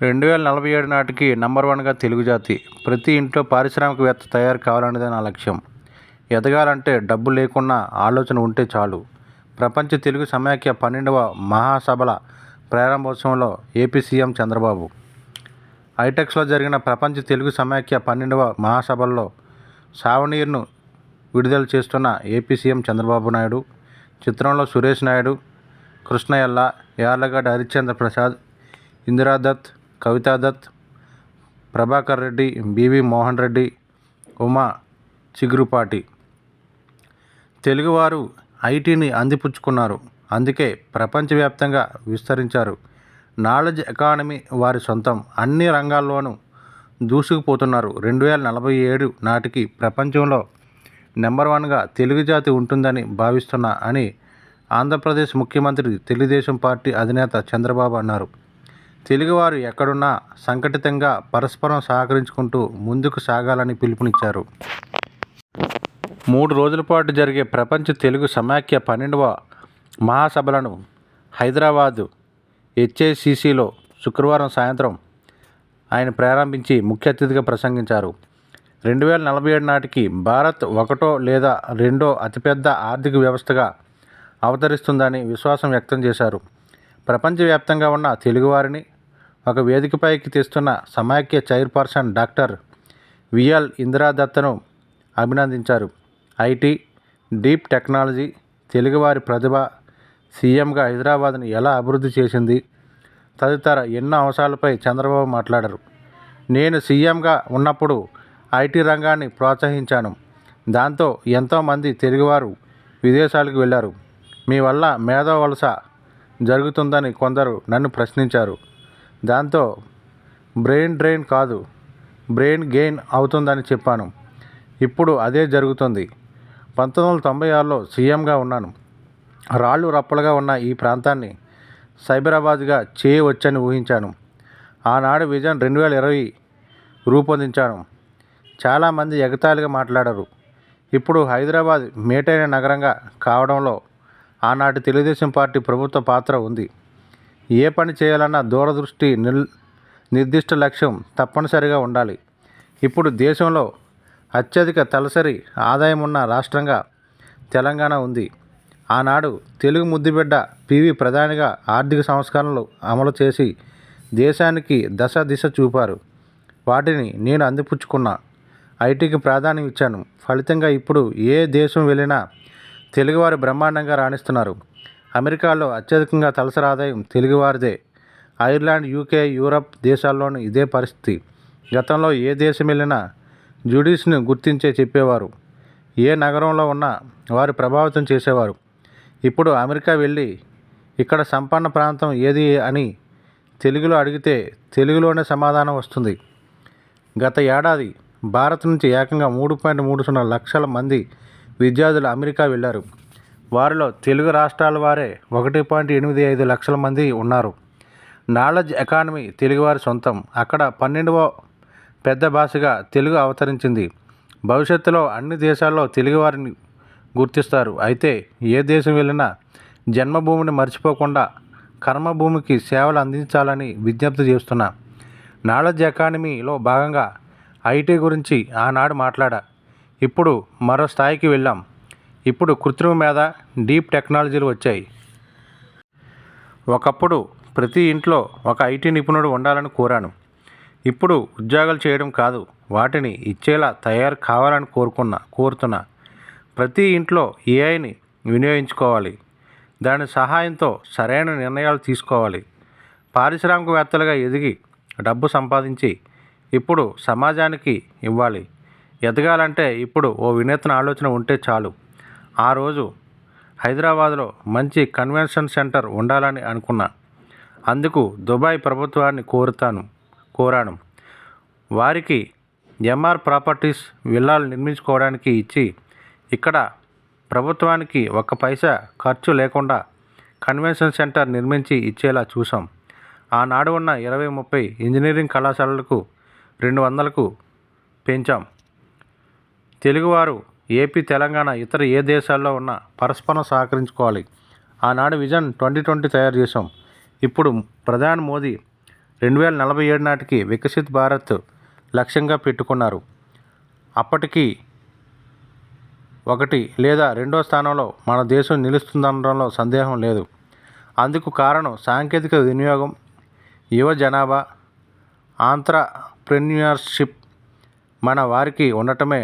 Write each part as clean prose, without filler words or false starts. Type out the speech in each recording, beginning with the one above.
2047 నాటికి నంబర్ వన్గా తెలుగు జాతి. ప్రతి ఇంట్లో పారిశ్రామికవేత్త తయారు కావాలన్నదే నా లక్ష్యం. ఎదగాలంటే డబ్బు లేకున్నా ఆలోచన ఉంటే చాలు. ప్రపంచ తెలుగు సమాఖ్య 12వ మహాసభల ప్రారంభోత్సవంలో ఏపీ సీఎం చంద్రబాబు. ఐటెక్స్లో జరిగిన ప్రపంచ తెలుగు సమాఖ్య 12వ మహాసభల్లో సావనీర్ను విడుదల చేస్తున్న ఏపీ సీఎం చంద్రబాబు నాయుడు. చిత్రంలో సురేష్ నాయుడు, కృష్ణయల్ల, యార్లగడ్డ హరిశ్చంద్ర ప్రసాద్, ఇందిరాదత్, కవితాదత్, ప్రభాకర్ రెడ్డి, బివి మోహన్ రెడ్డి, ఉమా చిగురుపాటి. తెలుగువారు ఐటీని అందిపుచ్చుకున్నారు. అందుకే ప్రపంచవ్యాప్తంగా విస్తరించారు. నాలెడ్జ్ ఎకానమీ వారి సొంతం. అన్ని రంగాల్లోనూ దూసుకుపోతున్నారు. 2047 నాటికి ప్రపంచంలో నెంబర్ వన్గా తెలుగు జాతి ఉంటుందని భావిస్తున్నా అని ఆంధ్రప్రదేశ్ ముఖ్యమంత్రి, తెలుగుదేశం పార్టీ అధినేత చంద్రబాబు అన్నారు. తెలుగువారు ఎక్కడున్నా సంఘటితంగా పరస్పరం సహకరించుకుంటూ ముందుకు సాగాలని పిలుపునిచ్చారు. 3 రోజుల పాటు జరిగే ప్రపంచ తెలుగు సమాఖ్య 12వ మహాసభలను హైదరాబాద్ హెచ్ఐసిసిలో శుక్రవారం సాయంత్రం ఆయన ప్రారంభించి ముఖ్య అతిథిగా ప్రసంగించారు. 2047 నాటికి భారత్ ఒకటో లేదా రెండో అతిపెద్ద ఆర్థిక వ్యవస్థగా అవతరిస్తుందని విశ్వాసం వ్యక్తం చేశారు. ప్రపంచవ్యాప్తంగా ఉన్న తెలుగువారిని ఒక వేదికపైకి తెస్తున్న సమాఖ్య చైర్పర్సన్ డాక్టర్ విఎల్ ఇందిరాదత్తను అభినందించారు. ఐటీ, డీప్ టెక్నాలజీ, తెలుగువారి ప్రతిభ సీఎంగా హైదరాబాద్ని ఎలా అభివృద్ధి చేసింది తదితర ఎన్నో అంశాలపై చంద్రబాబు మాట్లాడారు. నేను సీఎంగా ఉన్నప్పుడు ఐటీ రంగాన్ని ప్రోత్సహించాను. దాంతో ఎంతోమంది తెలుగువారు విదేశాలకు వెళ్ళారు. మీ వల్ల మేధో వలస జరుగుతుందని కొందరు నన్ను ప్రశ్నించారు. దాంతో బ్రెయిన్ డ్రైన్ కాదు, బ్రెయిన్ గెయిన్ అవుతుందని చెప్పాను. ఇప్పుడు అదే జరుగుతుంది. 1996లో సీఎంగా ఉన్నాను. రాళ్ళు రప్పలుగా ఉన్న ఈ ప్రాంతాన్ని సైబరాబాద్గా చేయవచ్చని ఊహించాను. ఆనాడు విజన్ 2020 రూపొందించాను. చాలామంది ఎగతాళిగా మాట్లాడారు. ఇప్పుడు హైదరాబాద్ మేటైన నగరంగా కావడంలో ఆనాటి తెలుగుదేశం పార్టీ ప్రభుత్వ పాత్ర ఉంది. ఏ పని చేయాలన్నా దూరదృష్టి, నిర్దిష్ట లక్ష్యం తప్పనిసరిగా ఉండాలి. ఇప్పుడు దేశంలో అత్యధిక తలసరి ఆదాయం ఉన్న రాష్ట్రంగా తెలంగాణ ఉంది. ఆనాడు తెలుగు ముద్దుబిడ్డ పివి ప్రధానిగా ఆర్థిక సంస్కరణలు అమలు చేసి దేశానికి దశ దిశ చూపారు. వాటిని నేను అందిపుచ్చుకున్నా. ఐటీకి ప్రాధాన్యం ఇచ్చాను. ఫలితంగా ఇప్పుడు ఏ దేశం వెళ్ళినా తెలుగువారు బ్రహ్మాండంగా రాణిస్తున్నారు. అమెరికాలో అత్యధికంగా తలసరి ఆదాయం తెలుగువారిదే. ఐర్లాండ్, యూకే, యూరప్ దేశాల్లోనూ ఇదే పరిస్థితి. గతంలో ఏ దేశం వెళ్ళినా జుడీస్ని గుర్తించే చెప్పేవారు. ఏ నగరంలో ఉన్నా వారు ప్రభావితం చేసేవారు. ఇప్పుడు అమెరికా వెళ్ళి ఇక్కడ సంపన్న ప్రాంతం ఏది అని తెలుగులో అడిగితే తెలుగులోనే సమాధానం వస్తుంది. గత ఏడాది భారత్ నుంచి ఏకంగా 3.30 లక్షల మంది విద్యార్థులు అమెరికా వెళ్ళారు. వారిలో తెలుగు రాష్ట్రాల వారే 1.85 లక్షల మంది ఉన్నారు. నాలెడ్జ్ ఎకానమీ తెలుగువారి సొంతం. అక్కడ 12వ పెద్ద భాషగా తెలుగు అవతరించింది. భవిష్యత్తులో అన్ని దేశాల్లో తెలుగువారిని గుర్తిస్తారు. అయితే ఏ దేశం వెళ్ళినా జన్మభూమిని మర్చిపోకుండా కర్మభూమికి సేవలు అందించాలని విజ్ఞప్తి చేస్తున్నా. నాలెడ్జ్ ఎకానమీలో భాగంగా ఐటీ గురించి ఆనాడు మాట్లాడా. ఇప్పుడు మరో స్థాయికి వెళ్ళాం. ఇప్పుడు కృత్రిమ మేధ, డీప్ టెక్నాలజీలు వచ్చాయి. ఒకప్పుడు ప్రతి ఇంట్లో ఒక ఐటీ నిపుణుడు ఉండాలని కోరాను. ఇప్పుడు ఉద్యోగాలు చేయడం కాదు, వాటిని ఇచ్చేలా తయారు కావాలని కోరుతున్నా. ప్రతి ఇంట్లో ఏఐని వినియోగించుకోవాలి. దాని సహాయంతో సరైన నిర్ణయాలు తీసుకోవాలి. పారిశ్రామికవేత్తలుగా ఎదిగి డబ్బు సంపాదించి ఇప్పుడు సమాజానికి ఇవ్వాలి. ఎదగాలంటే ఇప్పుడు ఓ వినూత్న ఆలోచన ఉంటే చాలు. ఆ రోజు హైదరాబాద్లో మంచి కన్వెన్షన్ సెంటర్ ఉండాలని అనుకున్నా. అందుకు దుబాయ్ ప్రభుత్వాన్ని కోరాను. వారికి ఎంఆర్ ప్రాపర్టీస్ విల్లాలు నిర్మించుకోవడానికి ఇచ్చి ఇక్కడ ప్రభుత్వానికి 1 పైసా ఖర్చు లేకుండా కన్వెన్షన్ సెంటర్ నిర్మించి ఇచ్చేలా చూసాం. ఆనాడు ఉన్న 20-30 ఇంజనీరింగ్ కళాశాలలకు 200కు పెంచాం. తెలుగువారు ఏపీ, తెలంగాణ, ఇతర ఏ దేశాల్లో ఉన్నా పరస్పరం సహకరించుకోవాలి. ఆనాడు విజన్ 2020 తయారు చేశాం. ఇప్పుడు ప్రధాని మోదీ 2047 నాటికి వికసిత్ భారత్ లక్ష్యంగా పెట్టుకున్నారు. అప్పటికి 1 లేదా 2వ స్థానంలో మన దేశం నిలుస్తుందనడంలో సందేహం లేదు. అందుకు కారణం సాంకేతిక వినియోగం, యువ జనాభా, ఆంత్రప్రెన్యూర్షిప్ మన వారికి ఉండటమే.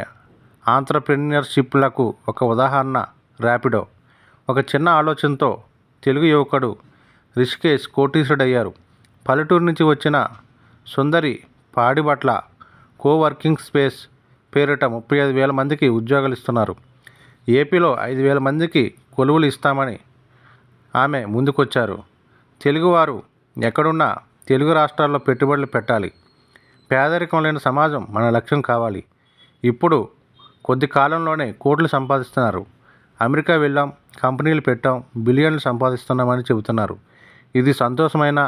ఆంత్రప్రెన్యూర్షిప్లకు ఒక ఉదాహరణ ర్యాపిడో. ఒక చిన్న ఆలోచనతో తెలుగు యువకుడు రిషికేష్ కోటీశ్వరుడయ్యారు. పల్లెటూరు నుంచి వచ్చిన సుందరి పాడిబట్ల కోవర్కింగ్ స్పేస్ పేరిట 35,000 మందికి ఉద్యోగాలు ఇస్తున్నారు. ఏపీలో 5,000 మందికి కొలువులు ఇస్తామని ఆమె ముందుకొచ్చారు. తెలుగువారు ఎక్కడున్నా తెలుగు రాష్ట్రాల్లో పెట్టుబడులు పెట్టాలి. పేదరికం లేని సమాజం మన లక్ష్యం కావాలి. ఇప్పుడు కొద్ది కాలంలోనే కోట్లు సంపాదిస్తున్నారు. అమెరికా వెళ్ళాం, కంపెనీలు పెట్టాం, బిలియన్లు సంపాదిస్తున్నామని చెబుతున్నారు. ఇది సంతోషమైన